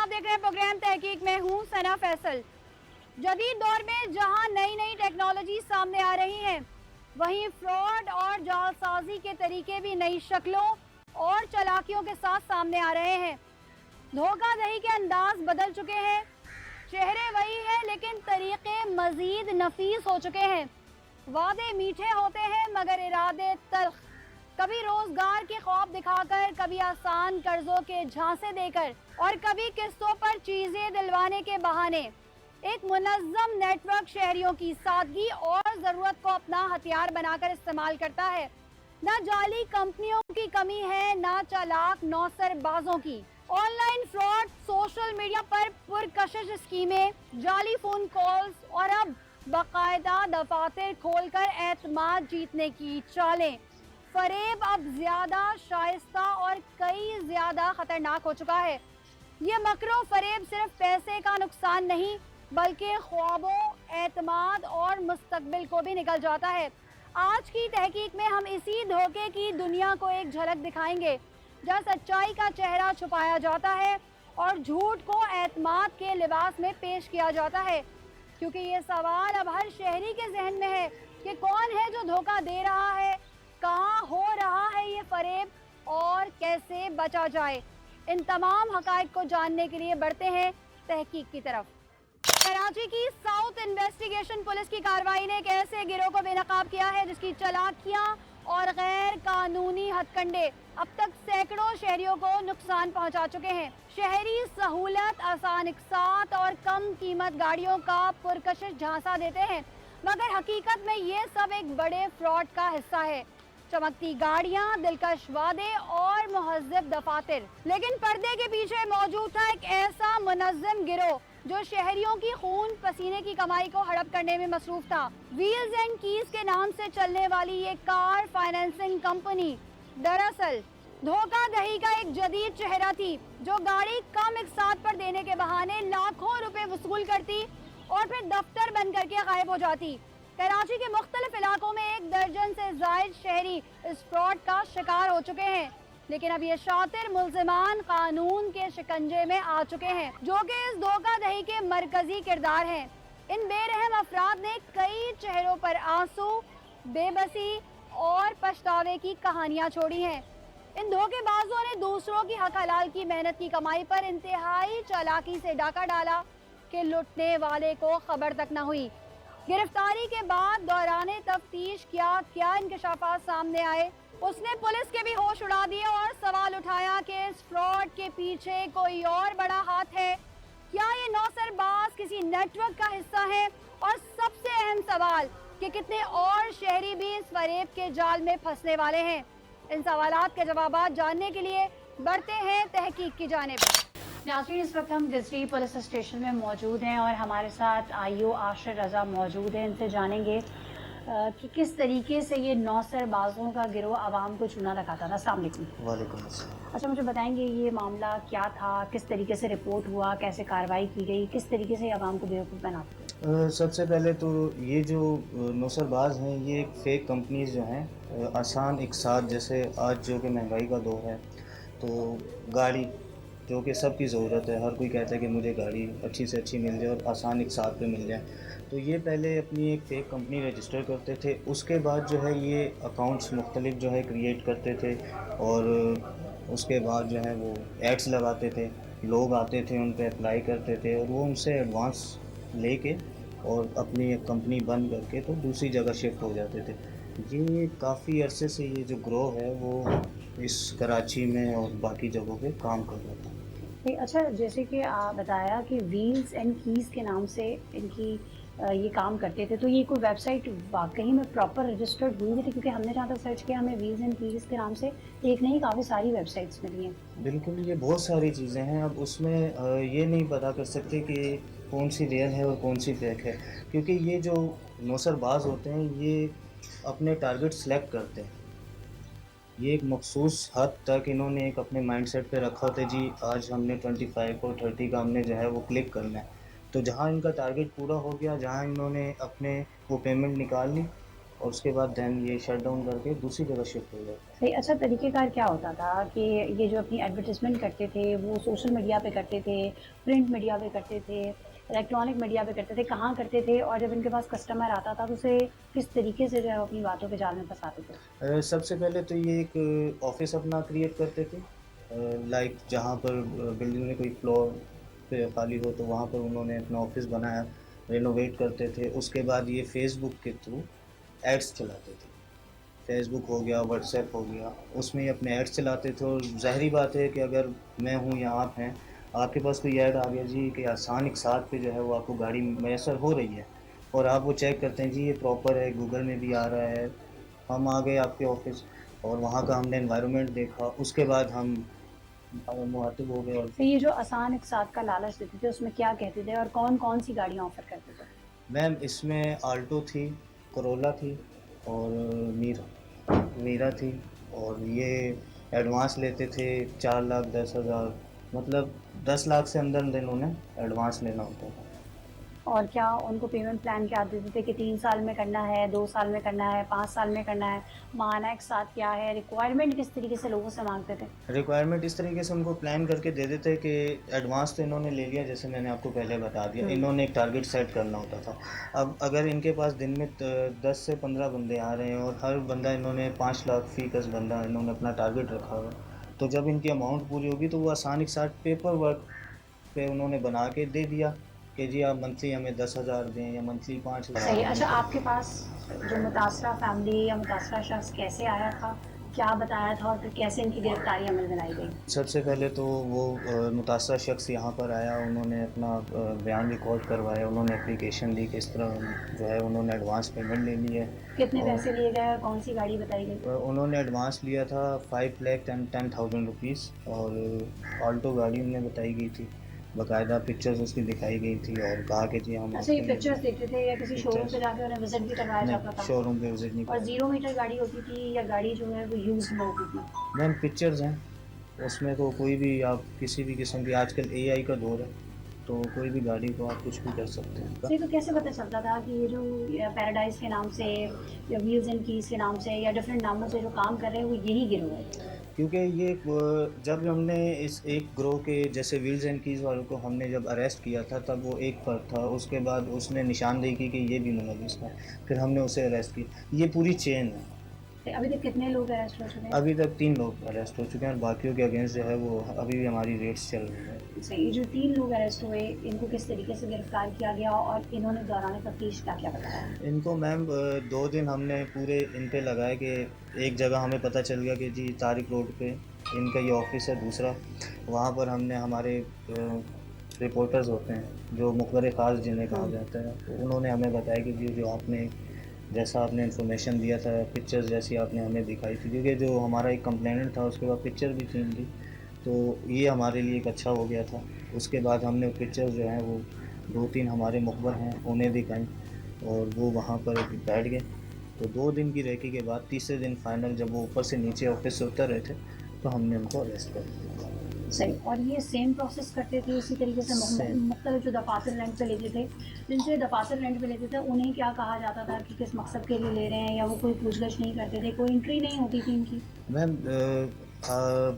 आप देख रहे हैं प्रोग्राम तहकीक में हूँ सना फैसल। जदीद दौर में जहाँ नई नई टेक्नोलॉजी सामने आ रही हैं, वहीं फ्रॉड और जालसाजी के तरीके भी नई शक्लों और चालाकियों के साथ सामने आ रहे हैं। धोखाधड़ी के अंदाज बदल चुके हैं, चेहरे वही हैं लेकिन तरीके मजीद नफीस हो चुके हैं। वादे मीठे होते हैं मगर इरादे तल्ख। कभी रोजगार के ख्वाब दिखाकर, कभी आसान कर्जों के झांसे देकर और कभी किस्तों पर चीजें दिलवाने के बहाने एक मुनज़्ज़म नेटवर्क शहरियों की सादगी और जरूरत को अपना हथियार बनाकर इस्तेमाल करता है। न जाली कंपनियों की कमी है, न चालाक नौसरबाजों की। ऑनलाइन फ्रॉड, सोशल मीडिया पर पुरकशिश स्कीमें, जाली फोन कॉल्स और अब बाकायदा दफातर खोलकर एतमाद जीतने की चालें। फरेब अब ज्यादा शाइस्ता और कई ज्यादा खतरनाक हो चुका है। ये मकरो फरेब सिर्फ पैसे का नुकसान नहीं बल्कि ख्वाबों, एतमाद और मुस्तकबिल को भी निकल जाता है। आज की तहकीक में हम इसी धोखे की दुनिया को एक झलक दिखाएंगे, जहाँ सच्चाई का चेहरा छुपाया जाता है और झूठ को एतमाद के लिबास में पेश किया जाता है। क्योंकि ये सवाल अब हर शहरी के जहन में है कि कौन है जो धोखा दे रहा है, कहाँ हो रहा है ये फरेब और कैसे बचा जाए। इन तमाम हकाइक को जानने के लिए बढ़ते हैं तहकीक की तरफ। कराची की साउथ इन्वेस्टिगेशन पुलिस की कार्रवाई ने एक ऐसे गिरोह को बेनकाब किया है जिसकी चालाकियां और गैर कानूनी हथकंडे अब तक सैकड़ों शहरियों को नुकसान पहुंचा चुके हैं। शहरी सहूलत, आसान इकसात और कम कीमत गाड़ियों का पुरकशिश झांसा देते हैं, मगर हकीकत में ये सब एक बड़े फ्रॉड का हिस्सा है। चमकती गाड़ियां, दिलकश वादे और मुहज्जब दफातर, लेकिन पर्दे के पीछे मौजूद था एक ऐसा मुनज़्ज़म गिरोह जो शहरियों की खून पसीने की कमाई को हड़प करने में मसरूफ था। व्हील्स एंड कीज के नाम से चलने वाली ये कार फाइनेंसिंग कंपनी दरअसल धोखाधड़ी का एक जदीद चेहरा थी, जो गाड़ी कम इकसात पर देने के बहाने लाखों रुपए वसूल करती और फिर दफ्तर बंद करके गायब हो जाती। कराची के मुख्तलिफ इलाकों में 1 दर्जन से जायद शहरी इस फ्रॉड का शिकार हो चुके हैं, लेकिन अब ये शातिर मुल्जिमान कानून के शिकंजे में आ चुके हैं, जो कि इस धोखाधड़ी के मरकजी किरदार हैं। इन बेरहम अफराद ने कई चेहरों पर आंसू, बेबसी और पछतावे की कहानियां छोड़ी हैं। इन धोखेबाजों ने दूसरों की हक हलाल की मेहनत की कमाई पर इंतहाई चालाकी से डाका डाला कि लुटने वाले को खबर तक न हुई। गिरफ्तारी के बाद दौराने तफ्तीश क्या इंकशाफात सामने आए, उसने पुलिस के भी होश उड़ा दिए और सवाल उठाया कि इस फ्रॉड के पीछे कोई और बड़ा हाथ है। क्या ये नौसरबाज किसी नेटवर्क का हिस्सा है? और सबसे अहम सवाल कि कितने और शहरी भी इस फरेब के जाल में फंसने वाले हैं। इन सवालात के जवाब जानने के लिए बढ़ते हैं तहकीक की जानिब। नाज़रीन, इस वक्त हम गजरी पुलिस स्टेशन में मौजूद हैं और हमारे साथ आईओ आशिर रज़ा मौजूद हैं। इनसे जानेंगे कि किस तरीके से ये नौसरबाजों का गिरोह आवाम को चूना लगाता था। अस्सलाम वालेकुम। वालेकुम अस्सलाम। अच्छा, मुझे बताएंगे ये मामला क्या था, किस तरीके से रिपोर्ट हुआ, कैसे कार्रवाई की गई, किस तरीके से आवाम को बेवकूफ़ बनाते थे? सबसे पहले तो ये जो नौसरबाज हैं ये एक फ़ेक कंपनीज जो हैं आसान एक साथ, जैसे आज जो कि महंगाई का दौर है तो गाड़ी जो कि सबकी ज़रूरत है, हर कोई कहता है कि मुझे गाड़ी अच्छी से अच्छी मिल जाए और आसान एक साथ पे मिल जाए, तो ये पहले अपनी एक फ़ेक कंपनी रजिस्टर करते थे। उसके बाद जो है ये अकाउंट्स मुख्तलिफ जो है क्रिएट करते थे और उसके बाद जो है वो एड्स लगाते थे, लोग आते थे उन पे अप्लाई करते थे और वो उनसे एडवांस लेके और अपनी एक कंपनी बंद करके तो दूसरी जगह शिफ्ट हो जाते थे। ये काफ़ी अरसे से ये जो ग्रोह है वो इस कराची में और बाकी जगहों पे काम कर रहा था। अच्छा, जैसे कि आप बताया कि व्हील्स एंड कीज़ के नाम से इनकी ये काम करते थे, तो ये कोई वेबसाइट वाकई में प्रॉपर रजिस्टर्ड हुई थी? क्योंकि हमने जहाँ तक सर्च किया हमें व्हील्स एंड कीज़ के नाम से एक नहीं काफ़ी सारी वेबसाइट्स मिली हैं। बिल्कुल, ये बहुत सारी चीज़ें हैं। अब उसमें ये नहीं पता कर सकते कि कौन सी रियल है और कौन सी फेक है, क्योंकि ये जो नौसरबाज होते हैं ये अपने टारगेट सेलेक्ट करते हैं। ये एक मखसूस हद तक इन्होंने एक अपने माइंडसेट पे रखा होता है, जी आज हमने 25 और 30 का हमने जो है वो क्लिक करना है। तो जहाँ इनका टारगेट पूरा हो गया, जहाँ इन्होंने अपने वो पेमेंट निकाल ली, और उसके बाद दैन ये शट डाउन करके दूसरी जगह शिफ्ट हो जाता है। सही। अच्छा, तरीक़ेकार क्या होता था कि ये जो अपनी एडवर्टाइज़मेंट करते थे, वो सोशल मीडिया पे करते थे, प्रिंट मीडिया पे करते थे, इलेक्ट्रॉनिक मीडिया पे करते थे, कहाँ करते थे? और जब इनके पास कस्टमर आता था, तो उसे किस तरीके से जो है अपनी बातों के जाल में फँसाते थे? सबसे पहले तो ये एक ऑफ़िस अपना क्रिएट करते थे, लाइक जहाँ पर बिल्डिंग में कोई फ्लोर पे खाली हो तो वहाँ पर उन्होंने अपना ऑफ़िस बनाया, रेनोवेट करते थे। उसके बाद ये फ़ेसबुक के थ्रू एड्स चलाते थे। फ़ेसबुक हो गया, व्हाट्सएप हो गया, उसमें ये अपने एड्स चलाते थे और ज़ाहिर-सी बात है कि अगर मैं हूँ या आप हैं, आपके पास कोई ऐड आ गया जी कि आसान एक साथ पे जो है वो आपको गाड़ी मैसर हो रही है और आप वो चेक करते हैं जी ये प्रॉपर है, गूगल में भी आ रहा है। हम आ गए आपके ऑफ़िस और वहाँ का हमने एनवायरनमेंट देखा, उसके बाद हम मुखातिब हो गए और तो ये जो आसान इक़साद का लालच देते थे, उसमें क्या कहते थे और कौन-कौन सी गाड़ियाँ ऑफ़र करते थे? मैम इसमें आल्टो थी, कोरोला थी और मीरा थी और ये एडवांस लेते थे 4,10,000, मतलब 10 लाख से अंदर इन्होंने एडवांस लेना होता था। और क्या उनको पेमेंट प्लान क्या देते थे कि 3 साल में करना है, 2 साल में करना है, 5 साल में करना है? माहाना इक़साद क्या है? रिक्वायरमेंट किस तरीके से लोगों से माँगते थे? रिक्वायरमेंट इस तरीके से उनको प्लान करके दे देते कि एडवांस तो इन्होंने ले लिया, जैसे मैंने आपको पहले बता दिया, हुँ। इन्होंने एक टारगेट सेट करना होता था। अब अगर इनके पास दिन में 10 से 15 बंदे आ रहे हैं और हर बंदा इन्होंने 5 लाख फ़ी कस बंदा इन्होंने अपना टारगेट रखा हुआ है, तो जब इनकी अमाउंट पूरी होगी तो वो आसान के साथ पेपर वर्क पे उन्होंने बना के दे दिया कि जी आप मंथली हमें 10,000 दें या मंथली 5,000 सही। दें। अच्छा, आपके पास जो मुतासरा फ़ैमिली या मुतासरा शख़्स कैसे आया था? क्या बताया था और फिर कैसे इनकी गिरफ़्तारी अमल में लाई गई? सबसे पहले तो वो मुतासरा शख़्स यहाँ पर आया, उन्होंने अपना बयान रिकॉर्ड करवाया, उन्होंने एप्लीकेशन दी कि इस तरह जो है उन्होंने एडवांस पेमेंट ले ली है कितने और पैसे लिए गए और कौन-सी गाड़ी बताई गई? उन्होंने एडवांस लिया था 5,10,000 रुपीज़ और आल्टो गाड़ी उन्हें बताई गई थी। बाकायदा पिक्चर्स उसकी दिखाई गई थी और कहा कि जी हम अच्छा, ये आपके पिक्चर्स देखते थे या किसी शोरूम पे पिक्चर्स जाके उन्हें विज़िट भी करवाया जाता नहीं, था? शोरूम पे विज़िट नहीं और कराई। 0 मीटर गाड़ी होती थी या गाड़ी जो है वो यूज़्ड में होती थी? मैम पिक्चर्स हैं, उसमें तो कोई भी आप किसी भी किस्म की, आजकल एआई का दौर है, तो कोई भी गाड़ी को आप कुछ भी कर सकते हैं। सही। तो कैसे पता चलता था कि ये जो पैराडाइज़ के नाम से या व्हील्स एंड कीज़ के नाम से या डिफरेंट नामों से जो काम कर रहे हैं वो यही गिरोह है? क्योंकि ये जब हमने इस एक ग्रोह के जैसे व्हील्स एंड कीज़ वालों को हमने जब अरेस्ट किया था तब वो एक फ़र्द था, उसके बाद उसने निशानदेही की कि ये भी मुलविस था, फिर हमने उसे अरेस्ट किया। ये पूरी चेन है। तो अभी तक कितने लोग अरेस्ट हो चुके हैं? अभी तक 3 लोग अरेस्ट हो चुके हैं और बाकियों के अगेंस्ट जो है वो अभी भी हमारी रेड्स चल रही हैं। सही। ये जो 3 लोग अरेस्ट हुए, इनको किस तरीके से गिरफ्तार किया गया और इन्होंने दौरान तफ्तीश क्या-क्या बताया? इनको मैम 2 दिन हमने पूरे इन पे लगाए कि एक जगह हमें पता चल गया कि जी तारिक रोड पे इनका ये ऑफ़िस है दूसरा, वहाँ पर हमने हमारे रिपोर्टर्स होते हैं जो मुखबिर ख़ास जिन्हें कहा हुँ। जाता है, तो उन्होंने हमें बताया कि जी जो आपने जैसा आपने इन्फॉर्मेशन दिया था, पिक्चर्स जैसी आपने हमें दिखाई थी, क्योंकि जो हमारा एक कंप्लेनेंट था उसके बाद पिक्चर भी थी इनकी, तो ये हमारे लिए एक अच्छा हो गया था। उसके बाद हमने पिक्चर्स जो हैं वो 2-3 हमारे मुखबिर हैं उन्हें दिखाई और वो वहाँ पर बैठ गए। तो 2 दिन की रेकी के बाद तीसरे दिन फाइनल जब वो ऊपर से नीचे ऑफ़िस से उतर रहे थे, तो हमने उनको अरेस्ट कर लिया। सही। और ये सेम प्रोसेस करते थे इसी तरीके से सेम। मुख्तलिफ जो दफातर रेंट पे लेते थे, जिनसे दफातर रेंट पे लेते थे उन्हें क्या कहा जाता था कि किस मकसद के लिए ले रहे हैं या वो कोई पूछगछ नहीं करते थे, कोई एंट्री नहीं होती थी इनकी? मैम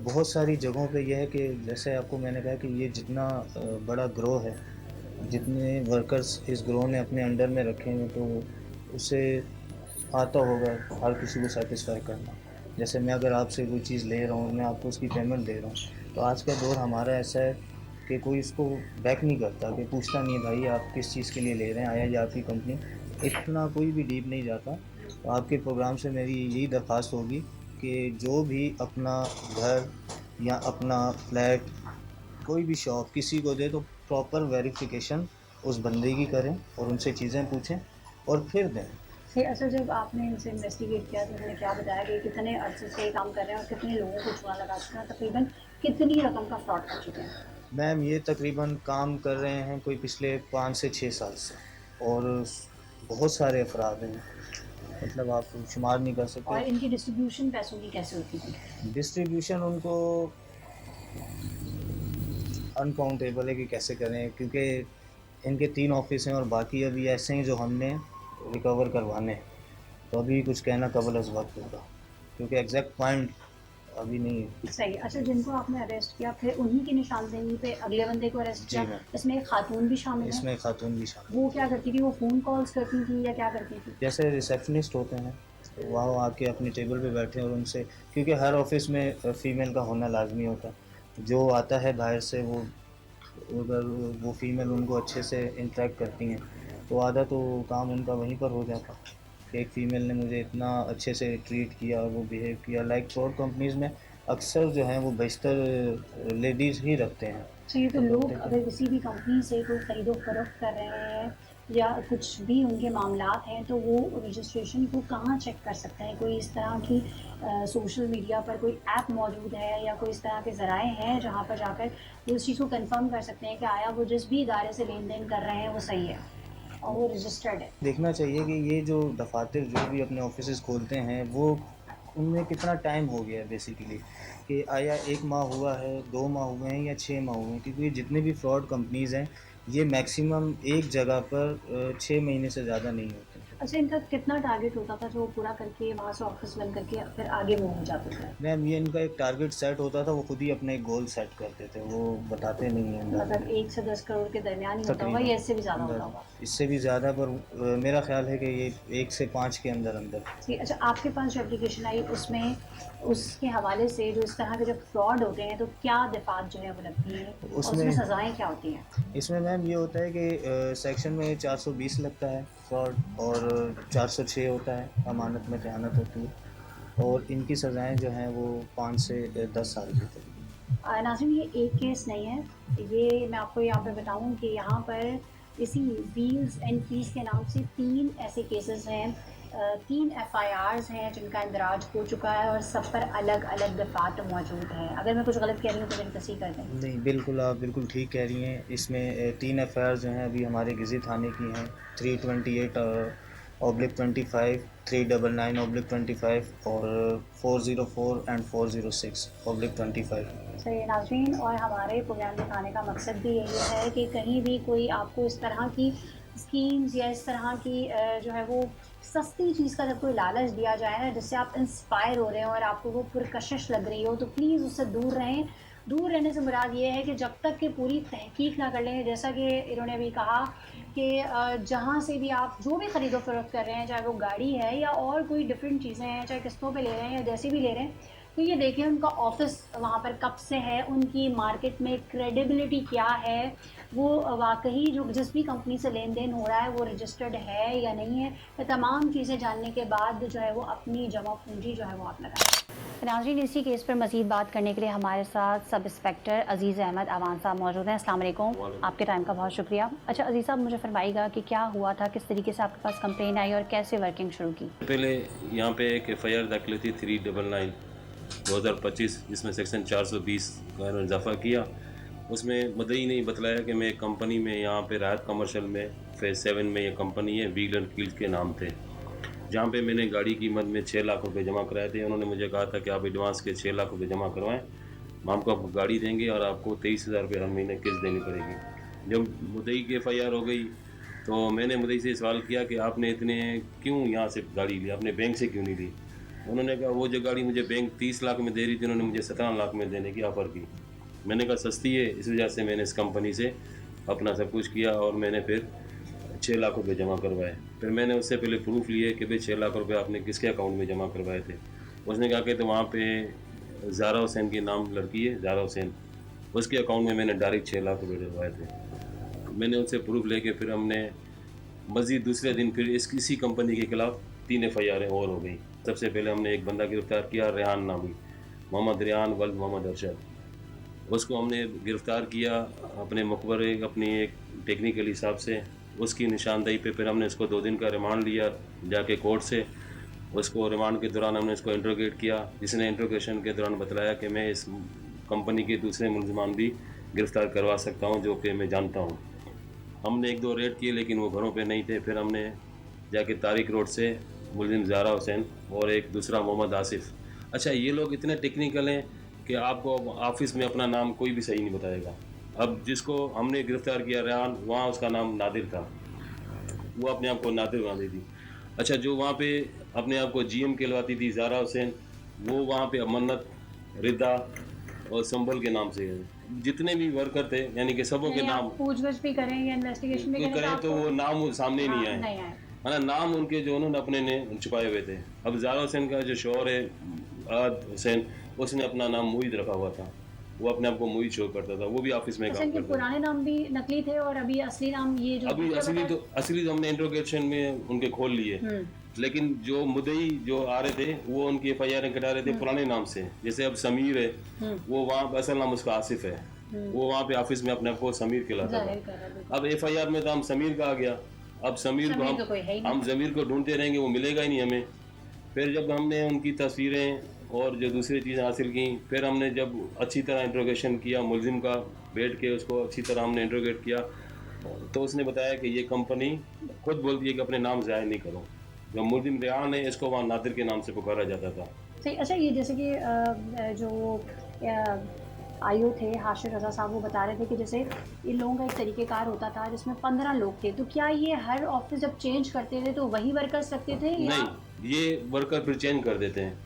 बहुत सारी जगहों पे ये है कि जैसे आपको मैंने कहा कि ये जितना बड़ा ग्रोह है, जितने वर्कर्स इस ग्रोह ने अपने अंडर में रखे हैं, तो उसे आता होगा हर किसी को सैटिस्फाई करना। जैसे मैं अगर आपसे कोई चीज़ ले रहा हूँ, मैं आपको उसकी पेमेंट दे रहा हूँ, तो आज का दौर हमारा ऐसा है कि कोई इसको बैक नहीं करता, कि पूछता नहीं है भाई आप किस चीज़ के लिए ले रहे हैं, आया ये आपकी कंपनी, इतना कोई भी डीप नहीं जाता। तो आपके प्रोग्राम से मेरी यही दरख्वास्त होगी कि जो भी अपना घर या अपना फ्लैट, कोई भी शॉप किसी को दे तो प्रॉपर वेरिफिकेशन उस बंदे की करें और उनसे चीज़ें पूछें और फिर दें। सही। अच्छा, जब आपने इनसे इन्वेस्टिगेट किया तो उन्होंने क्या बताया कि कितने अरसे से ये काम कर रहे हैं और कितने लोगों को जुआ लगा चुके हैं, तकरीबन कितनी रकम का फ्रॉड कर चुके हैं? मैम ये तकरीबन काम कर रहे हैं कोई पिछले 5 से 6 साल से और बहुत सारे अफराद हैं, मतलब आप शुमार नहीं कर सकते। और इनकी डिस्ट्रीब्यूशन पैसों की कैसे होती थी? डिस्ट्रीब्यूशन उनको अनकाउंटेबल है कि कैसे करें, क्योंकि इनके 3 ऑफ़िस हैं और बाकी अभी ऐसे हैं जो हमने रिकवर करवाने हैं। तो अभी कुछ कहना कबल अज़ वक्त होगा, क्योंकि एग्जैक्ट पॉइंट अभी नहीं है। सही। अच्छा, जिनको आपने अरेस्ट किया फिर उन्हीं की निशानदेही पे अगले बंदे को अरेस्ट जी किया। मैम, इसमें एक खातून भी शामिल है। इसमें खातून भी शामिल वो है। क्या करती थी? वो फ़ोन कॉल्स करती थी या क्या करती थी? जैसे रिसेप्शनिस्ट होते हैं, तो वहाँ आके अपनी टेबल पे बैठे और उनसे, क्योंकि हर ऑफिस में फ़ीमेल का होना लाजमी होता है, जो आता है बाहर से वो, अगर वो फीमेल उनको अच्छे से इंटरेक्ट करती हैं तो आधा तो काम उनका वहीं पर हो जाता। एक फ़ीमेल ने मुझे इतना अच्छे से ट्रीट किया, वो बिहेव किया, लाइक फ्रॉड कंपनीज़ में अक्सर जो हैं वो बेशतर लेडीज़ ही रखते हैं। तो ये तो तो लोग बोलते हैं अगर किसी भी कंपनी से कोई ख़रीदो फरोख्त कर रहे हैं या कुछ भी उनके मामलात हैं, तो वो रजिस्ट्रेशन को कहाँ चेक कर सकते हैं? कोई इस तरह की सोशल मीडिया पर कोई ऐप मौजूद है या कोई इस तरह के ज़राए हैं जहाँ पर जाकर वो इस चीज़ को कंफर्म कर सकते हैं कि आया वो जिस भी इदारे से लेन देन कर रहे हैं वो सही है और वो रजिस्टर्ड है? देखना चाहिए कि ये जो दफातर जो भी अपने ऑफिसेज़ खोलते हैं वो उनमें कितना टाइम हो गया है बेसिकली, कि आया 1 माह हुआ है, 2 माह हुए हैं या 6 माह हुए हैं, क्योंकि ये जितने भी फ्रॉड कंपनीज़ हैं ये मैक्सिमम एक जगह पर 6 महीने से ज़्यादा नहीं होते। अच्छा, इनका कितना टारगेट होता था जो वो पूरा करके वहाँ से ऑफिस बंद करके फिर आगे वो हो जाते थे? मैम ये इनका एक टारगेट सेट होता था, वो खुद ही अपने गोल सेट करते थे, वो बताते नहीं हैं मतलब डायरेक्टली। 1 से 10 करोड़ के दरमियान ही होता होगा तकरीबन या इससे भी ज़्यादा होता होगा? इससे भी ज़्यादा, पर मेरा ख्याल है कि ये 1 से 5 के अंदर अंदर। जी। अच्छा, आपके पास जो एप्लीकेशन आई उसमें उसके हवाले से जो इस तरह के जब फ्रॉड होते हैं तो क्या दफ़ात जो है वो लगती हैं और उसमें उसमें सज़ाएँ क्या होती हैं? इसमें मैम ये होता है कि सेक्शन में 420 लगता है फ्रॉड, और 406 होता है अमानत में ख़यानत होती है, और इनकी सज़ाएं जो हैं वो 5 से 10 साल की होती हैं। नाज़रीन, ये एक केस नहीं है, ये मैं आपको यहाँ पे बताऊँ कि यहाँ पर इसी व्हील्स एंड फीस के नाम से 3 ऐसे केसेस हैं, 3 एफआईआर्स हैं जिनका इंदराज हो चुका है और सब पर अलग-अलग दफ़ात मौजूद हैं। अगर मैं कुछ गलत कह रही हूँ तो मेरी तस्दीक कर दें। नहीं, बिल्कुल आप बिल्कुल ठीक कह रही हैं। इसमें 3 एफआईआर जो हैं अभी हमारे गिज़ी थाने की हैं, 328/25, 399/25 और 404 एंड 406/25। सही नाज़रीन, और हमारे प्रोग्राम दिखाने का मकसद भी यही है कि कहीं भी कोई आपको इस तरह की स्कीम्स या इस तरह की जो है वो सस्ती चीज़ का जब कोई लालच दिया जाए ना जिससे आप इंस्पायर हो रहे हो और आपको वो पुरकशिश लग रही हो, तो प्लीज़ उससे दूर रहें। दूर रहने से मुराद ये है कि जब तक कि पूरी तहकीक ना कर लें, जैसा कि इन्होंने अभी कहा कि जहाँ से भी आप जो भी ख़रीदो फ़रोख्त कर रहे हैं, चाहे वो गाड़ी है या और कोई डिफरेंट चीज़ें हैं, चाहे किस्तों पे ले रहे हैं या जैसे भी ले रहे हैं, तो ये देखें उनका ऑफ़िस वहाँ पर कब से है, उनकी मार्केट में क्रेडिबिलिटी क्या है, वो वाक़ई जो जिस भी कंपनी से लेन-देन हो रहा है वो रजिस्टर्ड है या नहीं है। ये तमाम चीज़ें जानने के बाद जो है वो अपनी जमा पूँजी जो है वो आप लगाएँ। नाज़रीन, इसी केस पर मज़ीद बात करने के लिए हमारे साथ सब इंस्पेक्टर अज़ीज़ अहमद अवान साहब मौजूद हैं। अस्सलाम वालेकुम, आपके टाइम का बहुत शुक्रिया। अच्छा अज़ीज़ साहब, मुझे फरमाइएगा कि क्या हुआ था, किस तरीके से आपके पास कंप्लेन आई और कैसे वर्किंग शुरू की? पहले यहाँ पे एक एफआईआर दाखिल थी 399/2025 जिसमें सेक्शन 420 का इजाफा किया। उसमें मुद्दई ने बतलाया कि मैं एक कंपनी में यहाँ पे राहत कमर्शियल में फेज़ 7 में ये कंपनी है व्हील एंड कील्स के नाम थे, जहाँ पे मैंने गाड़ी की कीमत में 6 लाख रुपए जमा कराए थे। उन्होंने मुझे कहा था कि आप एडवांस के 6 लाख रुपए जमा करवाएं, हम आपको गाड़ी देंगे और आपको 23,000 रुपये हर महीने किस्त देनी पड़ेगी। जब मुद्दई की एफआईआर हो गई तो मैंने मुद्दई से सवाल किया कि आपने इतने क्यों यहाँ से गाड़ी ली, आपने बैंक से क्यों नहीं ली? उन्होंने कहा वो जो गाड़ी मुझे बैंक 30 लाख में दे रही थी उन्होंने मुझे 17 लाख में देने की ऑफ़र की। मैंने कहा सस्ती है, इस वजह से मैंने इस कंपनी से अपना सब कुछ किया और मैंने फिर 6 लाख रुपए जमा करवाए। फिर मैंने उससे पहले प्रूफ लिए कि भाई 6 लाख रुपए आपने किसके अकाउंट में जमा करवाए थे। उसने कहा कि तो वहाँ पे ज़ारा हुसैन की नाम लड़की है, ज़ारा हुसैन, उसके अकाउंट में मैंने डायरेक्ट 6 लाख रुपए डलवाए थे। मैंने उससे प्रूफ लेके फिर हमने मज़ीद दूसरे दिन फिर इसी कंपनी के ख़िलाफ़ 3 एफआईआर और हो गई। सबसे पहले हमने एक बंदा गिरफ़्तार किया, रेहान नामी, मोहम्मद रेहान वल्द मोहम्मद अरशद। उसको हमने गिरफ़्तार किया अपने मकबरे अपनी एक टेक्निकल हिसाब से। उसकी निशानदेही पे फिर हमने इसको 2 दिन का रिमांड लिया जाके कोर्ट से। उसको रिमांड के दौरान हमने इसको इंट्रोगेट किया, जिसने इंट्रोगेशन के दौरान बताया कि मैं इस कंपनी के दूसरे मुलज़मान भी गिरफ़्तार करवा सकता हूँ जो कि मैं जानता हूँ। हमने 1-2 रेड किए लेकिन वो घरों पे नहीं थे। फिर हमने जाके तारिक रोड से मुलज़िम ज़ारा हुसैन और एक दूसरा मोहम्मद आसिफ़। अच्छा, ये लोग इतने टेक्निकल हैं कि आपको ऑफिस में अपना नाम कोई भी सही नहीं बताएगा। अब जिसको हमने गिरफ़्तार किया रेहान, वहाँ उसका नाम नादिर था, वो अपने आप को नादिर बना देती। अच्छा, जो वहाँ पे अपने आप को GM कहलवाती थी, ज़ारा हुसैन, वो वहाँ पे मन्नत, रिदा और संभल के नाम से जितने भी वर्कर थे, यानी कि सबों के नहीं, आप नाम पूछगछ भी करें या इन्वेस्टिगेशन भी कोई करें करें तो वो नाम सामने ही नहीं आए, नहीं आए। है ना। नाम उनके जो उन्होंने अपने ने छुपाए हुए थे। अब ज़ारा हुसैन का जो शौहर है आद हुसैन, उसने अपना नाम मुईद रखा हुआ था, वो अपने आप को मुईद शो करता था, वो भी ऑफिस में अच्छा, काम इनके करता था। पुराने नाम भी नकली थे और अभी असली नाम ये जो अभी दूसरे असली बताए- तो हमने इंट्रोगेशन में उनके खोल लिए, लेकिन जो मुद्दई जो आ रहे थे वो उनकी FIR कटा रहे थे पुराने नाम से। जैसे अब समीर है, वो वहाँ पे असल नाम उसका आसिफ है, वो वहाँ पे ऑफिस में अपने आप को समीर कहलाता जाहिर कर था। रहा है। अब FIR में तो हम समीर का आ गया। अब समीर को समीर तो कोई है ही नहीं। हम ज़मीर को ढूंढते रहेंगे, वो मिलेगा ही नहीं हमें। फिर जब हमने उनकी तस्वीरें और जो दूसरी चीज़ें हासिल की, फिर हमने जब अच्छी तरह इंट्रोगेशन किया, मुलजिम का बैठ के उसको अच्छी तरह हमने इंट्रोगेट किया, तो उसने बताया कि ये कंपनी खुद बोलती है कि अपने नाम ज़ाहिर नहीं करो। जो मुलजिम रेहान है, इसको वहाँ नादिर के नाम से पुकारा जाता था। सही। अच्छा, ये जैसे कि जो आईओ थे हाशिर रजा साहब, वो बता रहे थे कि जैसे इन लोगों का एक तरीक़ेकार होता था जिसमें 15 लोग थे, तो क्या ये हर ऑफिस जब चेंज करते थे तो वही वर्कर्स रखते थे या नहीं, ये वर्कर फिर चेंज कर देते हैं।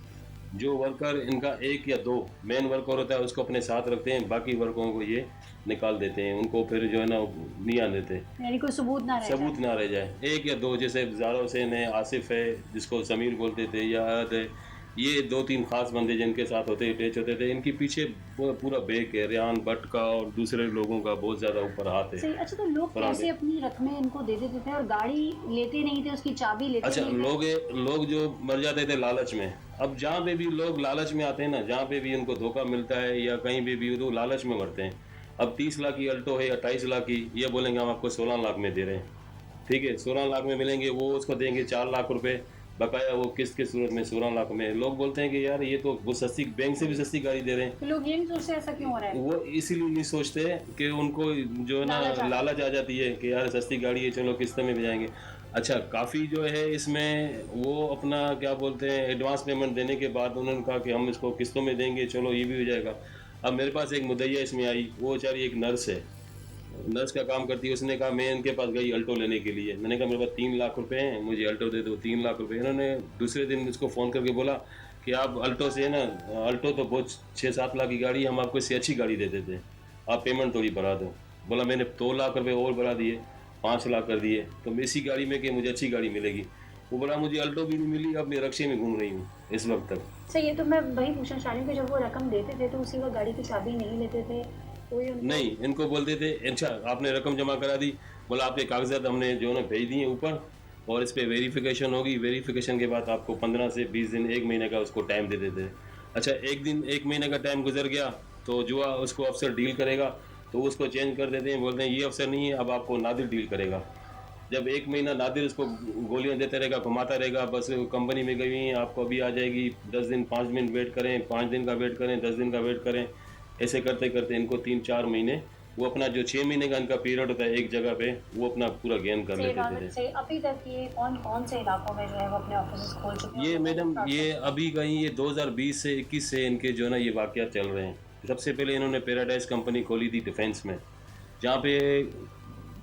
जो वर्कर इनका एक या दो मेन वर्कर होता है उसको अपने साथ रखते हैं, बाकी वर्करों को ये निकाल देते हैं, उनको फिर जो है ना नहीं आने देते, यानी कोई सबूत ना रह जाए? सबूत ना रह जाए। एक या दो, जैसे ज़ारा हुसैन है, आसिफ है जिसको समीर बोलते थे, या अहद है, ये 2-3 खास बंदे जिनके साथ होते अटैच होते थे। इनके पीछे पूरा बेक है, रेहान भट्ट का और दूसरे लोगों का बहुत ज़्यादा ऊपर हाथ है। सही। अच्छा, तो लोग कैसे अपनी रकमें इनको दे देते थे और गाड़ी लेते नहीं थे, उसकी चाबी लेते अच्छा, नहीं थे? लोग जो मर जाते थे लालच में। अब जहाँ पे भी लोग लालच में आते हैं ना, जहाँ पे भी उनको धोखा मिलता है या कहीं भी तो लालच में मरते हैं। अब 30 लाख की अल्टो है या 28 लाख की, ये बोलेंगे हम आपको 16 लाख में दे रहे हैं, ठीक है, 16 लाख में मिलेंगे, वो उसको देंगे 4 लाख रुपए बकाया, वो किस्त के सूरत में 16 लाख में। लोग बोलते हैं कि यार ये तो वो सस्ती, बैंक से भी सस्ती गाड़ी दे रहे हैं। तो लोग ये नहीं सोचते ऐसा क्यों हो रहा है? वो इसीलिए नहीं सोचते कि उनको जो है ना लालच आ जाती है कि यार सस्ती गाड़ी है, चलो किस्त में भी जाएंगे। अच्छा, काफ़ी जो है इसमें वो अपना क्या बोलते हैं एडवांस पेमेंट देने के बाद उन्होंने कहा कि हम इसको किस्तों में देंगे, चलो ये भी हो जाएगा। अब मेरे पास एक मुद्दइया इसमें आई, वो बेचारी एक नर्स है, नर्स का काम करती है। उसने कहा मैं इनके पास गई अल्टो लेने के लिए, मैंने कहा मेरे पास 3 लाख रुपए हैं, मुझे अल्टो दे दो, 3 लाख रुपए। इन्होंने दूसरे दिन उसको फ़ोन करके बोला कि आप अल्टो से ना, अल्टो तो बहुत 6-7 लाख की गाड़ी, हम आपको इससे अच्छी गाड़ी दे देते हैं, आप पेमेंट थोड़ी बढ़ा दो। बोला मैंने 2 लाख रुपये और बढ़ा दिए, 5 लाख कर दिए, तो मैं इसी गाड़ी में कि मुझे अच्छी गाड़ी मिलेगी। वो बोला मुझे अल्टो भी नहीं मिली, अब मैं रक्शे में घूम रही हूँ इस वक्त तक। सही है। तो मैं वही पूछना चाह रही हूँ कि जब वो रकम देते थे तो उसी वक्त गाड़ी की चाबी नहीं लेते थे? कोई उनको नहीं, इनको बोलते थे अच्छा आपने रकम जमा करा दी, बोला आपके कागजात हमने जो है ना भेज दिए ऊपर, और इस पर वेरिफिकेशन होगी, वेरिफिकेशन के बाद आपको 15 से 20 दिन, 1 महीने का उसको टाइम दे देते। अच्छा, एक दिन 1 महीने का टाइम गुजर गया तो जो उसको अफसर डील करेगा तो उसको चेंज कर देते हैं, बोलते हैं ये अफसर नहीं है, अब आपको नादिर डील करेगा। जब 1 महीना नादिर उसको गोलियां देते रहेगा, घुमाता रहेगा, बस कंपनी में गई हुई हैं, आपको अभी आ जाएगी, 10 दिन 5 मिनट वेट करें, 5 दिन का वेट करें, 10 दिन का वेट करें, ऐसे करते करते इनको 3-4 महीने, वो अपना जो 6 महीने का इनका पीरियड होता है एक जगह पे, वो अपना पूरा गेन कर लेते थे। से अभी तक ये कौन कौन से इलाकों में जो है वो अपने ऑफिस खोल चुके हैं? ये मैडम, ये अभी कहीं ये 2020 से 21 से इनके जो है ना ये वाक़यात चल रहे हैं। सबसे पहले इन्होंने पैराडाइज कंपनी खोली थी डिफेंस में, जहाँ पे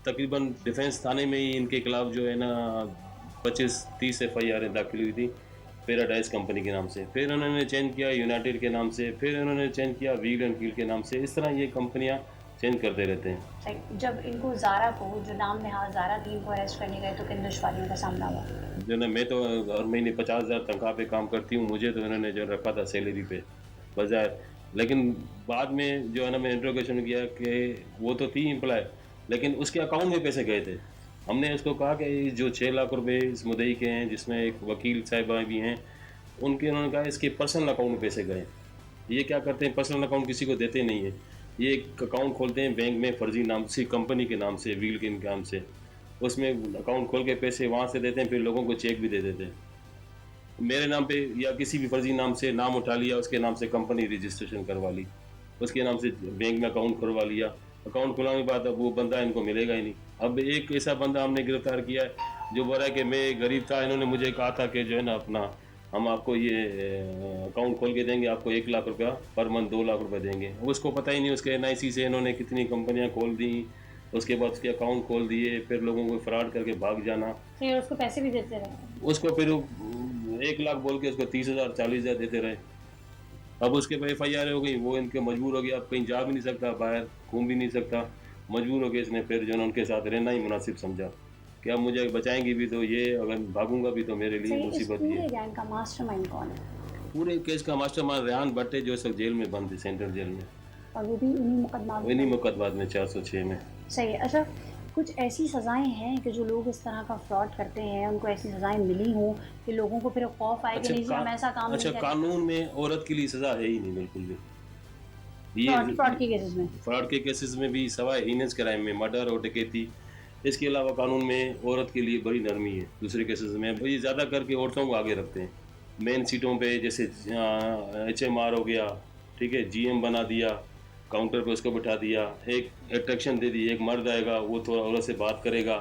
तकरीबन डिफेंस थाने में ही इनके खिलाफ जो है ना 25-30 FIR दाखिल हुई थी पैराडाइज कंपनी के नाम से। फिर उन्होंने चेंज किया यूनाइटेड के नाम से, फिर उन्होंने चेंज किया व्हील एंड कील के नाम से। इस तरह ये कंपनियां चेंज करते रहते हैं। जब इनको ज़ारा को, जो नाम नहाज़ ज़ारा थी, इनको अरेस्ट करने गए तो किन दुश्वारियों का सामना हुआ? जो ना मैं तो हर महीने 50,000 तनख्वाह पे काम करती हूँ, मुझे तो इन्होंने जो रखा था सैलरी पे बजाय, लेकिन बाद में जो है ना मैं इंट्रोगेशन किया कि वो तो थी एम्प्लॉय, लेकिन उसके अकाउंट में पैसे गए थे। हमने उसको कहा कि जो 6 लाख रुपए इस मुद्दई के हैं, जिसमें एक वकील साहिबा भी हैं, उनके उन्होंने कहा इसके पर्सनल अकाउंट में पैसे गए। ये क्या करते हैं, पर्सनल अकाउंट किसी को देते नहीं है, ये एक अकाउंट खोलते हैं बैंक में फर्जी नाम से, कंपनी के नाम से, व्हील के नाम से, उसमें अकाउंट खोल के पैसे वहाँ से देते हैं, फिर लोगों को चेक भी दे देते हैं मेरे नाम पे, या किसी भी फर्जी नाम से नाम उठा लिया, उसके नाम से कंपनी रजिस्ट्रेशन करवा ली, उसके नाम से बैंक में अकाउंट खुलवा लिया। अकाउंट खुलाने के बाद अब वो बंदा इनको मिलेगा ही नहीं। अब एक ऐसा बंदा हमने गिरफ्तार किया है जो बोल रहा है कि मैं गरीब था, इन्होंने मुझे कहा था कि जो है ना अपना हम आपको ये अकाउंट खोल के देंगे, आपको 1 लाख रुपया पर मंथ, 2 लाख रुपए देंगे। उसको पता ही नहीं उसके NIC से इन्होंने कितनी कंपनियां खोल दी, उसके बाद उसके अकाउंट खोल दिए, फिर लोगों को फ्रॉड करके भाग जाना। फिर उसको पैसे भी देते रहे? उसको फिर 1 लाख बोल के उसको 30,000 40,000 देते रहे। अब उसके पे FIR हो गई, वो इनके मजबूर हो गया, अब कहीं जा भी नहीं सकता, बाहर घूम भी नहीं सकता, मजबूर हो गया इसने फिर जो है ना उनके साथ रहना ही मुनासिब समझा कि अब मुझे बचाएंगी भी तो ये, अगर भागूंगा भी तो मेरे लिए सही, इस मुसीबत ही पूरे है। गैंग का मास्टरमाइंड कौन है? पूरे केस का मास्टरमाइंड रेहान भट्ट है, जो इस वक्त जेल में बंद है, सेंट्रल जेल में, और वो भी इन्हीं मुकदमा इन्हीं मुकदमात में 406 में। सही है। अच्छा, कुछ ऐसी सज़ाएं हैं कि जो लोग इस तरह का फ्रॉड करते हैं उनको ऐसी सज़ाएं मिली हों कि लोगों को फिर खौफ आए कि नहीं जी हम ऐसा काम अच्छा, नहीं करें? कानून में औरत के लिए सजा है ही नहीं बिल्कुल भी। फ्रॉड के केसेस में? फ्रॉड के केसेस में भी सवाए हीनस क्राइम में मर्डर और डकैती, इसके अलावा कानून में औरत के लिए बड़ी नरमी है। दूसरे केसेस में ये ज़्यादा करके औरतों को आगे रखते हैं मेन सीटों पे, जैसे HMR हो गया, ठीक है, GM बना दिया, काउंटर पे उसको बिठा दिया, एक अट्रैक्शन दे दी, एक मर्द आएगा वो थोड़ा औरत से बात करेगा,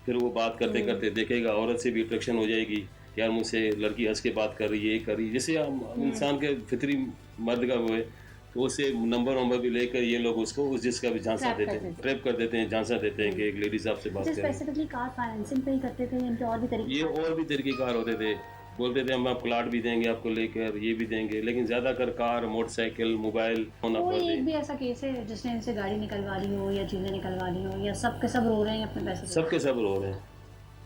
फिर वो बात करते करते देखेगा औरत से भी अट्रैक्शन हो जाएगी, यार मुझसे लड़की हंस के बात कर रही है, ये कर रही है, जैसे इंसान के फितरी मर्द का वो है, तो उससे नंबर भी लेकर ये लोग उसको उस जिसका भी झांसा Trap देते कर हैं, देते हैं। ट्रैप कर देते हैं, झांसा देते हैं कि एक लेडीज आपसे बात जो करें। स्पेसिफिकली कार फाइनेंसिंग पे ही करते थे, इनके और भी तरीके? ये और भी तरीक़ेकार होते थे, बोलते थे हम आप प्लाट भी देंगे आपको लेकर, ये भी देंगे, लेकिन ज़्यादातर कार, मोटरसाइकिल, मोबाइल होना कोई पड़ते एक भी ऐसा केस है जिसने इनसे गाड़ी निकलवा ली हो या चीज़ें निकलवा ली हो, या सब के सब रो रहे हैं अपने पैसे से? सबके सब रो रहे हैं,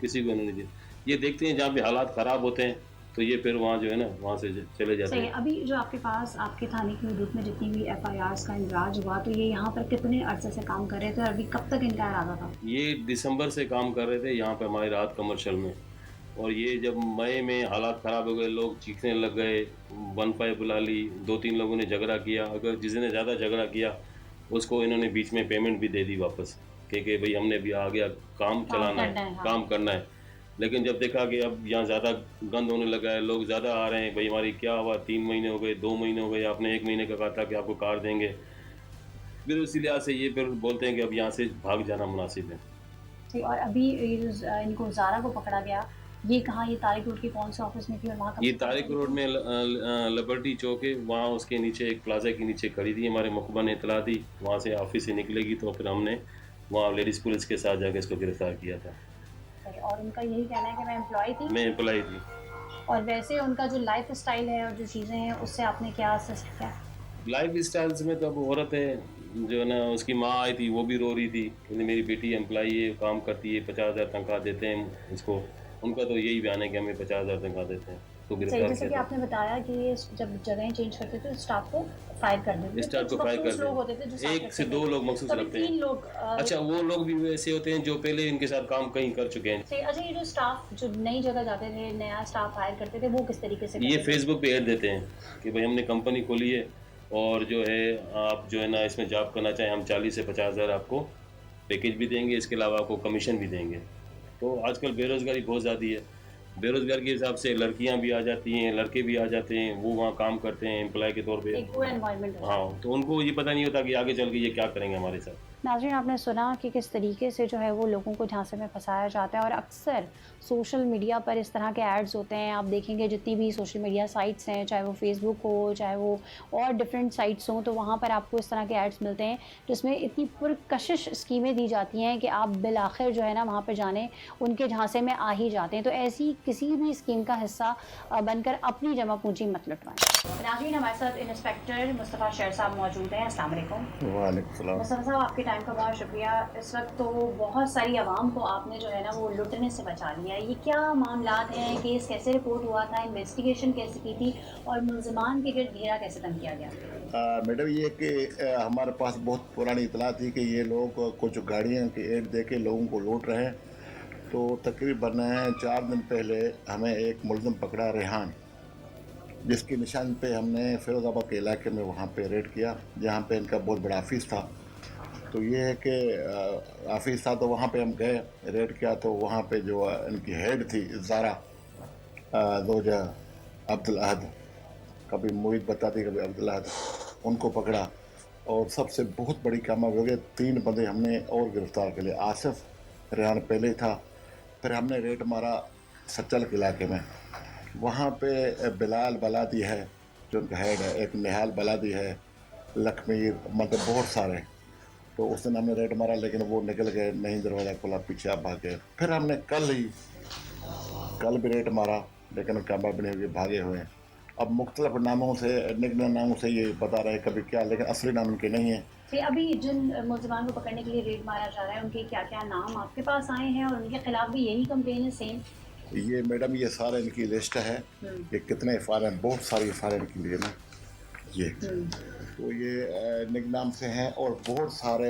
किसी को नहीं दिया। ये देखते हैं जहाँ पे हालात ख़राब होते हैं तो ये फिर वहाँ जो है ना वहाँ से चले जाते सही है। हैं। अभी जो आपके पास आपके थाने की हदूद में जितनी भी FIRs का इंदराज हुआ, तो ये यहाँ पर कितने अरसे से काम कर रहे थे और अभी कब तक इनका इरादा था? ये दिसंबर से काम कर रहे थे यहाँ पे हमारे राहत कमर्शियल में, और ये जब मई में हालात ख़राब हो गए, लोग चीखने लग गए, 1-5 बुला ली, 2-3 लोगों ने झगड़ा किया, अगर जिसने ज़्यादा झगड़ा किया उसको इन्होंने बीच में पेमेंट भी दे दी वापस कि भाई हमने भी आ गया, काम चलाना करना है, है, हाँ। काम करना है। लेकिन जब देखा कि अब यहाँ ज़्यादा गंद होने लगा है, लोग ज़्यादा आ रहे हैं, भाई हमारी क्या हुआ, 3 महीने हो गए, 2 महीने हो गए, आपने 1 महीने का कहा था कि आपको कार देंगे, फिर उसी लिहाज से ये फिर बोलते हैं कि अब यहाँ से भाग जाना मुनासिब है। ठीक, और अभी ये जो इनको ज़ारा को पकड़ा गया, ये कहाँ, ये तारिक रोड के कौन से ऑफिस में थी और वहाँ कब ये से पकड़ा तारिक गई? रोड में लिबर्टी चौक है, वहाँ उसके नीचे एक प्लाजा के नीचे खड़ी थी, हमारे मुखबा ने इतला दी, वहाँ से ऑफिस से निकलेगी तो फिर हमने वहाँ लेडीज़ पुलिस के साथ जाकर इसको गिरफ्तार किया था। सही, और उनका यही कहना है कि मैं एम्प्लॉय थी, मैं एम्प्लॉय थी। और वैसे उनका जो लाइफ स्टाइल है और जो चीज़ें हैं उससे आपने क्या असेस किया? लाइफ स्टाइल्स में तो अब औरत है जो है ना, उसकी माँ आई थी वो भी रो रही थी कि मेरी बेटी एम्प्लॉई है, काम करती है, 50,000 तनख्वाह देते हैं उसको, उनका तो यही बयान है कि हमें 50,000 तनख्वाह देते हैं, तो सही, गिरफ्तार जैसे कि किया था। आपने बताया कि ये जब जगह चेंज करते थे स्टाफ को फायर कर देते थे, स्टाफ को कुछ फायर मखसूस कर लोग होते थे जो दें, साथ 1 से रहते 2 थे। लोग मखसूस तो अभी रखते हैं। 3 लोग अच्छा, वो लोग भी वैसे होते हैं जो पहले इनके साथ काम कहीं कर चुके हैं। सही। अच्छा, ये जो स्टाफ जो नई जगह जाते थे, नया स्टाफ हायर करते थे, वो किस तरीके से ये करते थे? फेसबुक पे ऐड देते हैं कि भाई हमने कंपनी खोली है और जो है आप जो है ना इसमें जॉब करना चाहें, हम 40 से 50,000 आपको पैकेज भी देंगे, इसके अलावा आपको कमीशन भी देंगे। तो आजकल बेरोज़गारी बहुत ज़्यादा है, बेरोज़गार के हिसाब से लड़कियां भी आ जाती हैं, लड़के भी आ जाते हैं, वो वहाँ काम करते हैं एम्प्लॉय के तौर पे। एक पूरा एनवायरनमेंट हो। हाँ, तो उनको ये पता नहीं होता कि आगे चल के ये क्या करेंगे हमारे साथ। नाज़रीन, आपने सुना कि किस तरीके से जो है वो लोगों को झांसे में फंसाया जाता है, और अक्सर सोशल मीडिया पर इस तरह के एड्स होते हैं। आप देखेंगे जितनी भी सोशल मीडिया साइट्स हैं, चाहे वो फेसबुक हो, चाहे वो और डिफरेंट साइट्स हों, तो वहाँ पर आपको इस तरह के एड्स मिलते हैं जिसमें इतनी पुरकशिश स्कीमें दी जाती हैं कि आप बिल आखिर जो है ना वहाँ पर जाने उनके झांसे में आ ही जाते हैं। तो ऐसी किसी भी स्कीम का हिस्सा बनकर अपनी जमा पूंजी मत लुटवाएं। नाज़रीन, हमारे साथ इंस्पेक्टर मुस्तफ़ा शेर साहब मौजूद हैं। अस्सलाम वालेकुम। वालेकुम सलाम। मुस्तफ़ा साहब, आपके टाइम का बहुत शुक्रिया। इस वक्त तो बहुत सारी आवाम को आपने जो है ना वो लुटने से बचा लिया। ये क्या मामलात हैं, केस कैसे रिपोर्ट हुआ था, इन्वेस्टिगेशन कैसे की थी, और मुलज़मान के गिर्द घेरा कैसे तंग किया गया? मैडम, ये कि हमारे पास बहुत पुरानी इतला थी कि ये लोग कुछ गाड़ियों की एड दे के लोगों को लूट रहे हैं। तो तकरीबन 4 दिन पहले हमें एक मुलज़िम पकड़ा, रेहान, जिसकी निशान पे हमने फिरोज़ाबाद के इलाके में वहाँ पे रेड किया, जहाँ पे इनका बहुत बड़ा ऑफिस था। तो ये है कि ऑफिस था तो वहाँ पे हम गए, रेड किया, तो वहाँ पे जो इनकी हेड थी ज़ारा जोजा अब्दुल अहद, कभी मोहित बताती कभी अब्दुल अहद, उनको पकड़ा। और सबसे बहुत बड़ी कामयाबी हो गई, 3 बंदे हमने और गिरफ्तार कर लिए। आसिफ रेहान पहले ही था, फिर हमने रेड मारा सच्चल के इलाके में, वहाँ पे बिलाल बलादी है जो उनका हेड है, एक निहाल बलादी है, लखमीर, मतलब बहुत सारे। तो उस दिन हमने रेड मारा लेकिन वो निकल गए, नहीं दरवाज़ा खोला, पीछे आप भाग गए। फिर हमने कल भी रेड मारा लेकिन कामयाब नहीं हुए, भागे हुए हैं। अब मुख्तलिफ नामों से, निकनेम नामों से ये बता रहे हैं कभी क्या, लेकिन असली नाम इनके नहीं है। तो अभी जिन मुलजमान को पकड़ने के लिए रेड मारा जा रहा है उनके क्या क्या नाम आपके पास आए हैं और उनके खिलाफ भी यही कंप्लेन है सेम? ये मैडम ये सारे इनकी लिस्ट है कि कितने एफ बहुत सारी एफ इनकी लिए ना ये, तो ये निकनाम से हैं और बहुत सारे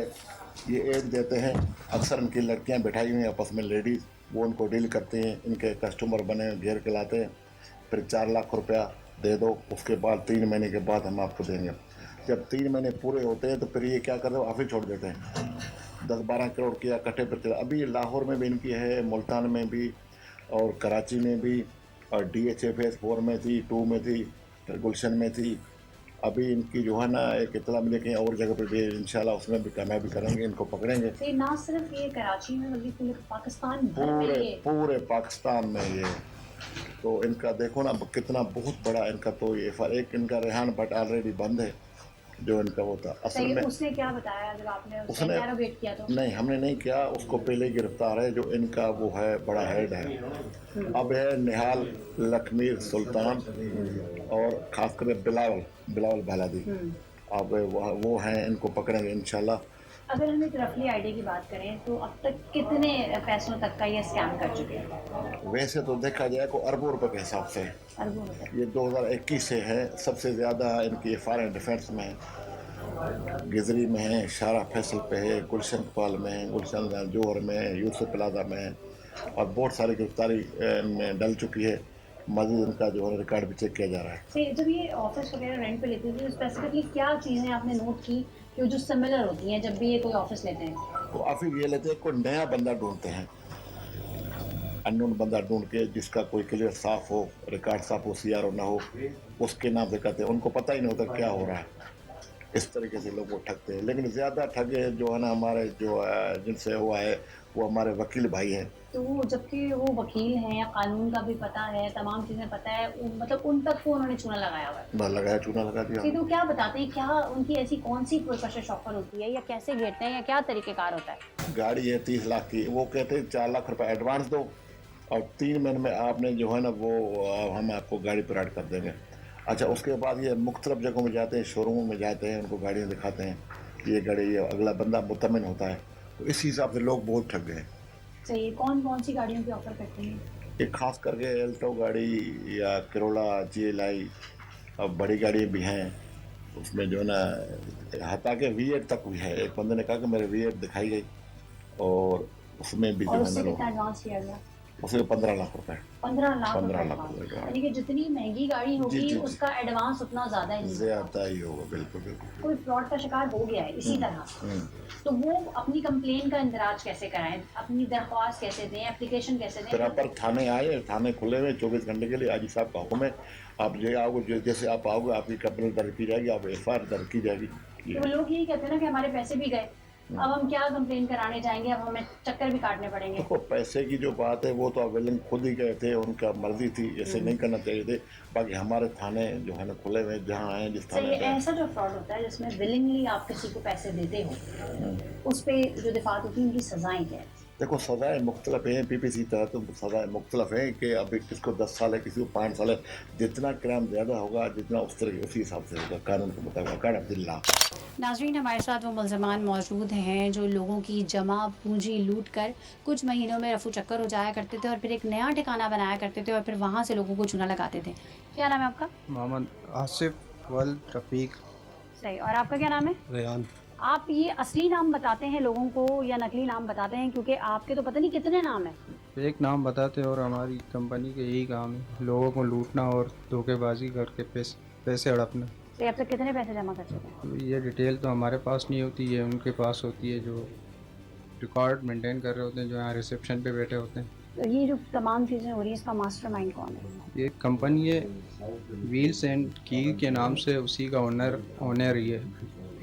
ये एड देते हैं। अक्सर इनकी लड़कियां बैठाई हुई हैं आपस में, लेडीज़, वो उनको डील करते हैं, इनके कस्टमर बने घेर के लाते हैं, फिर 4 लाख रुपया दे दो, उसके बाद 3 महीने के बाद हम आपको देंगे। जब 3 महीने पूरे होते हैं तो फिर ये क्या करते हैं, ऑफिस छोड़ देते हैं। 10-12 करोड़ की इकट्ठे पर चला। अभी लाहौर में भी इनकी है, मुल्तान में भी और कराची में भी, और DHA फेज़ 4 में थी, 2 में थी, फिर गुलशन में थी। अभी इनकी जो है ना एक इतला मिले कहीं और जगह पे भी इंशाल्लाह उसमें भी कामयाबी करेंगे, इनको पकड़ेंगे। तो ना सिर्फ ये कराची में बल्कि पूरे पाकिस्तान भर में पूरे ये पूरे पाकिस्तान में ये, तो इनका देखो ना कितना बहुत बड़ा इनका, तो ये एक इनका रेहान भट्ट ऑलरेडी बंद है जो इनका वो था असल में। उसने क्या बताया जब आपने उससे उसने इंटेरोगेट किया? तो नहीं, हमने नहीं किया, उसको पहले ही गिरफ्तार है, जो इनका वो है बड़ा हेड है। अब है निहाल लखमीर सुल्तान और खासकर बिलावल बहलादी। अब वो हैं, इनको पकड़ेंगे इंशाल्लाह। अगर हम एक रफली आइडिया की बात करें तो अब तक कितने पैसों तक का ये स्कैम कर चुके हैं? वैसे तो देखा जाए को अरबों रुपए के हिसाब से अरबों रुपए। ये 2021 से है। सबसे ज़्यादा इनकी फॉरेन डिफेंस में है, गिजरी में है, शारा फैसल पे है, गुलशन कपाल में है, गुलशन जोहर में है, यूसुफ प्लाजा में है, और बहुत सारी गिरफ्तारी में डल चुकी है। मजीद इनका जो है रिकॉर्ड भी चेक किया जा रहा है। जब ये ऑफिस वगैरह रेंट पे लेते थे तो स्पेसिफिकली क्या चीज़ें आपने नोट की कि जो सिमिलर होती हैं जब भी ये कोई ऑफिस लेते हैं? तो फिर ये लेते हैं, कोई नया बंदा ढूंढते हैं, अननोन बंदा ढूंढ के जिसका कोई क्लियर साफ हो, रिकॉर्ड साफ हो, CRO ना हो, उसके नाम से करते हैं। उनको पता ही नहीं होता क्या हो रहा है, इस तरीके से लोग वो ठगते हैं। लेकिन ज़्यादा ठगे जो है ना हमारे जो जिनसे हुआ है वो हमारे वकील भाई हैं। तो जबकि वो वकील हैं, कानून का भी पता है, तमाम चीज़ें पता है, मतलब उन तक को उन्होंने चूना लगाया हुआ है। लगाया, चूना लगा दिया। तो क्या बताते हैं, क्या उनकी ऐसी कौन सी प्रोसेस ऑफर होती है या कैसे घेरते हैं या क्या तरीक़ेकार होता है? गाड़ी है 30 लाख की, वो कहते हैं 4 लाख रुपए एडवांस दो और 3 महीने में आपने जो है ना वो हम आपको गाड़ी प्रोवाइड कर देंगे। अच्छा, उसके बाद ये मुख्तलिफ जगहों में जाते हैं, शोरूमों में जाते हैं, उनको गाड़ियाँ दिखाते हैं, ये गाड़ी, ये अगला बंदा मुतमिन होता है। तो इस हिसाब से लोग बहुत ठग गए। सही। कौन कौन सी गाड़ियों की ऑफर करते हैं ये? खास करके एल्टो गाड़ी या करोला, GLI, और बड़ी गाड़ी भी हैं उसमें जो है ना, हता के V8 तक भी है। एक बंदे ने कहा कि मेरे V8 दिखाई गई, और उसमें भी जो है ना कितना एडवांस किया गया? उसमें 15 लाख रुपए। 15 लाख 15 रुपए लाख एडवांस। रुपए। यानी कि जितनी महंगी गाड़ी होगी जी। उसका एडवांस उतना ज़्यादा ही ज़्यादा ही होगा, बिल्कुल बिल्कुल। कोई फ्रॉड का शिकार हो गया है इसी तरह, तो वो अपनी कंप्लेन का इंदराज कैसे कराएं, अपनी दरख्वास्त कैसे दें, एप्लीकेशन कैसे दें? पर थाने आए, थाने खुले हुए 24 घंटे के लिए। आजी साहब का हुक्म है, आप जो आओगे, जैसे आप आओगे आपकी कंप्लेन दर्ज की जाएगी, आप FIR दर्ज की जाएगी। तो लोग यही कहते हैं ना कि हमारे पैसे भी गए, अब हम क्या कंप्लेन कराने जाएंगे, अब हमें चक्कर भी काटने पड़ेंगे। देखो, पैसे की जो बात है वो तो अवेलिंग खुद ही गए थे, उनका मर्जी थी, ऐसे नहीं करना चाहिए थे। बाकी हमारे थाने जो है ना खुले हुए, जहाँ आए जिस थाने सही। ऐसा जो फ्रॉड होता है जिसमें विलिंगली आप किसी को पैसे देते हो, उस पे जो दिफात होती है उनकी सजाएं क्या है? देखो, सज़ाएँ मुख्तलिफ हैं, PPC तहत तो सज़ाएँ मुख्तलिफ हैं कि अभी किसको 10 साल है, किसी को 5 साल है। जितना क्राइम ज़्यादा होगा, जितना उस तरह उसी हिसाब से होगा, कानून के मुताबिक। अब्दुल्ला नाज़रीन, हमारे साथ वो मुलज़मान मौजूद हैं जो लोगों की जमा पूंजी लूट कर कुछ महीनों में रफू चक्कर हो जाया करते थे और फिर एक नया ठिकाना बनाया करते थे और फिर वहाँ से लोगों को चूना लगाते थे। क्या नाम है आपका? मोहम्मद आसिफ वल रफ़ीक। सही। और आपका क्या नाम है? रेहान। आप ये असली नाम बताते हैं लोगों को या नकली नाम बताते हैं, क्योंकि आपके तो पता नहीं कितने नाम हैं। एक नाम बताते और हमारी कंपनी के यही काम है, लोगों को लूटना और धोखेबाजी करके पैसे हड़पना। तो अब तक कितने पैसे जमा कर चुके हैं? ये डिटेल तो हमारे पास नहीं होती, ये उनके पास होती है जो रिकॉर्ड मेंटेन कर रहे होते हैं, जो यहाँ रिसेप्शन पे बैठे होते हैं। तो ये जो तमाम चीज़ें हो रही हैं इसका मास्टरमाइंड कौन है? ये कंपनी है व्हील्स एंड की के नाम से, उसी का ओनर ही है।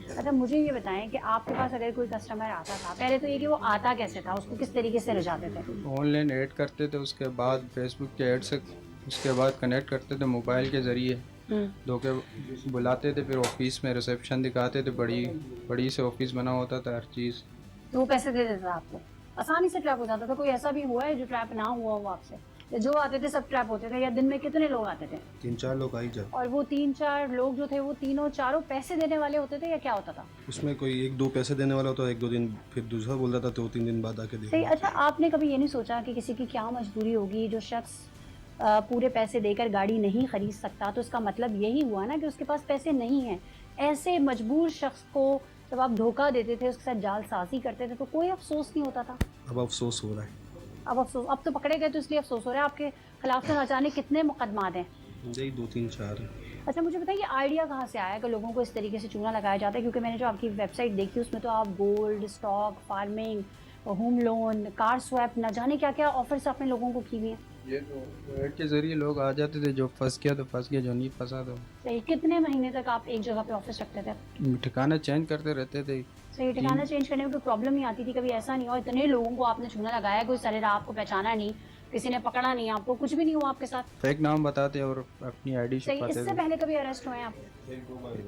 अच्छा, मुझे ये बताएं कि आपके पास अगर कोई कस्टमर आता था, पहले तो ये कि वो आता कैसे था, उसको किस तरीके से रिझाते थे? ऑनलाइन ऐड करते थे, उसके बाद फेसबुक के ऐड से उसके बाद कनेक्ट करते थे मोबाइल के ज़रिए, धोखे बुलाते थे, फिर ऑफिस में रिसेप्शन दिखाते थे, बड़ी से ऑफिस बना होता था, हर चीज़। तो वो पैसे दे देता था आपको, आसानी से ट्रैप हो जाता था? कोई ऐसा भी हुआ है जो ट्रैप ना हुआ हो आपसे? जो आते थे सब ट्रैप होते थे, या दिन में कितने लोग आते थे? 3-4 लोग आ ही जाते। और वो 3-4 लोग जो थे वो तीनों चारों पैसे देने वाले होते थे या क्या होता था? उसमें कोई 1-2 पैसे देने वाला होता, 1-2 दिन फिर दूसरा बोल रहा था, 2-3 दिन बाद आके सही। देखो। अच्छा, आपने कभी ये नहीं सोचा कि किसी की क्या मजबूरी होगी, जो शख्स पूरे पैसे देकर गाड़ी नहीं खरीद सकता, तो इसका मतलब यही हुआ ना कि उसके पास पैसे नहीं हैं। ऐसे मजबूर शख्स को जब आप धोखा देते थे, उसके साथ जालसाजी करते थे, तो कोई अफसोस नहीं होता था? अब अफसोस हो रहा है। अब अफसोस, अब तो पकड़े गए तो इसलिए अफसोस हो रहा है। आपके खिलाफ तो न जाने कितने मुकदमात हैं। यही 2-3-4 है। अच्छा, मुझे बताइए आइडिया कहाँ से आया कि लोगों को इस तरीके से चूना लगाया जाता है? क्योंकि मैंने जो आपकी वेबसाइट देखी उसमें तो आप gold, stock, farming, home loan, car swap, न जाने क्या क्या ऑफर्स आपने लोगों को की हुई हैं। ये तो ऐड के ज़रिए लोग आ जाते थे, जो फंस गया तो फंस गया, जो नहीं फंसा तो सही। कितने महीने तक आप एक जगह पे ऑफिस रखते थे? ठिकाना चेंज करते रहते थे। सही। ठिकाना चेंज करने में कोई प्रॉब्लम नहीं आती थी? कभी ऐसा नहीं हुआ इतने लोगों को आपने चूना लगाया, कोई सरेराह आपको पहचाना नहीं, किसी ने पकड़ा नहीं आपको, कुछ भी नहीं हुआ आपके साथ? फेक नाम बताते और अपनी आईडी सही। छुपाते इससे थे। पहले कभी अरेस्ट हुए हैं आप?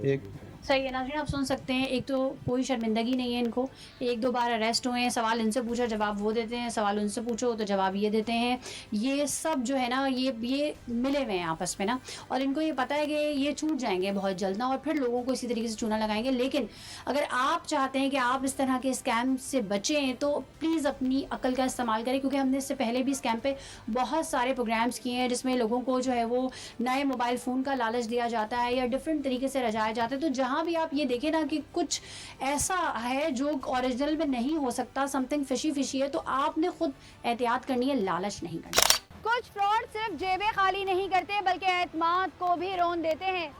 एक सही है नाज़रीन, आप सुन सकते हैं। एक तो कोई शर्मिंदगी नहीं है इनको, 1-2 बार अरेस्ट हुए हैं, सवाल इनसे पूछा जवाब वो देते हैं, सवाल उनसे पूछो तो जवाब ये देते हैं। ये सब जो है ना, ये मिले हुए हैं आपस में ना, और इनको ये पता है कि ये छूट जाएंगे बहुत जल्द ना, और फिर लोगों को इसी तरीके से चूना लगाएंगे। लेकिन अगर आप चाहते हैं कि आप इस तरह के स्कैम से बचें तो प्लीज़ अपनी अकल का इस्तेमाल करें, क्योंकि हमने इससे पहले भी स्कैम पे बहुत सारे प्रोग्राम्स किए हैं जिसमें लोगों को जो है वो नए मोबाइल फ़ोन का लालच दिया जाता है या डिफरेंट तरीके से रजाया जाता है। तो जहाँ भी आप ये देखें ना कि कुछ ऐसा है जो ओरिजिनल में नहीं हो सकता, समथिंग फिशी है, तो आपने खुद एहतियात करनी है, लालच नहीं करनी। कुछ फ्रॉड सिर्फ जेबें खाली नहीं करते बल्कि एतमाद को भी रोन देते हैं।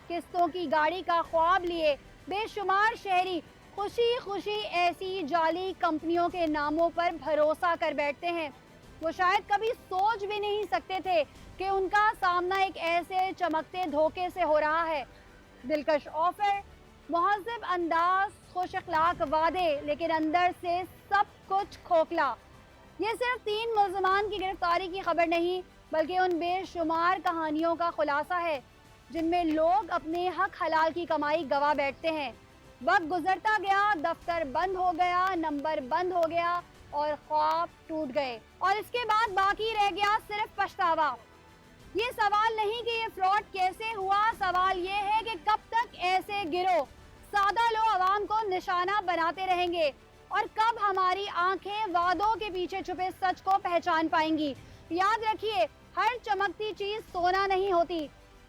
किस्तों की गाड़ी का ख्वाब लिए बेशुमार शहरी खुशी खुशी ऐसी जाली कंपनियों के नामों पर भरोसा कर बैठते हैं। वो शायद कभी सोच भी नहीं सकते थे कि उनका सामना एक ऐसे चमकते धोखे से हो रहा है। दिलकश ऑफर, मुहज़्ज़ब अंदाज, खुश अखलाक वादे, लेकिन अंदर से सब कुछ खोखला। ये सिर्फ 3 मुल्ज़मान की गिरफ्तारी की खबर नहीं बल्कि उन बेशुमार कहानियों का खुलासा है जिनमें लोग अपने हक हलाल की कमाई गवा बैठते हैं। वक्त गुजरता गया, दफ्तर बंद हो गया, नंबर बंद हो गया और ख्वाब टूट गए, और इसके बाद बाकी रह गया सिर्फ पछतावा। ये सवाल नहीं कि ये फ्रॉड कैसे हुआ, सवाल ये है कि कब तक ऐसे गिरोह सादा लोग आवाम को निशाना बनाते रहेंगे और कब हमारी आंखें वादों के पीछे छुपे सच को पहचान पाएंगी। याद रखिए, हर चमकती चीज सोना नहीं होती,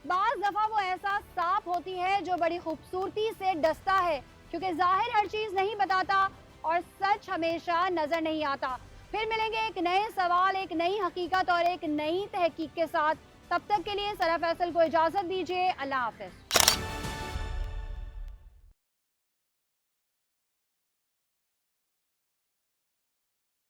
बाज़ दफा वो ऐसा सांप होती है जो बड़ी खूबसूरती से डसता है, क्योंकि जाहिर हर चीज नहीं बताता और सच हमेशा नजर नहीं आता। फिर मिलेंगे एक नए सवाल, एक नई हकीकत और एक नई तहकीक के साथ। तब तक के लिए सरा फैसल को इजाजत दीजिए। अल्लाह हाफिज।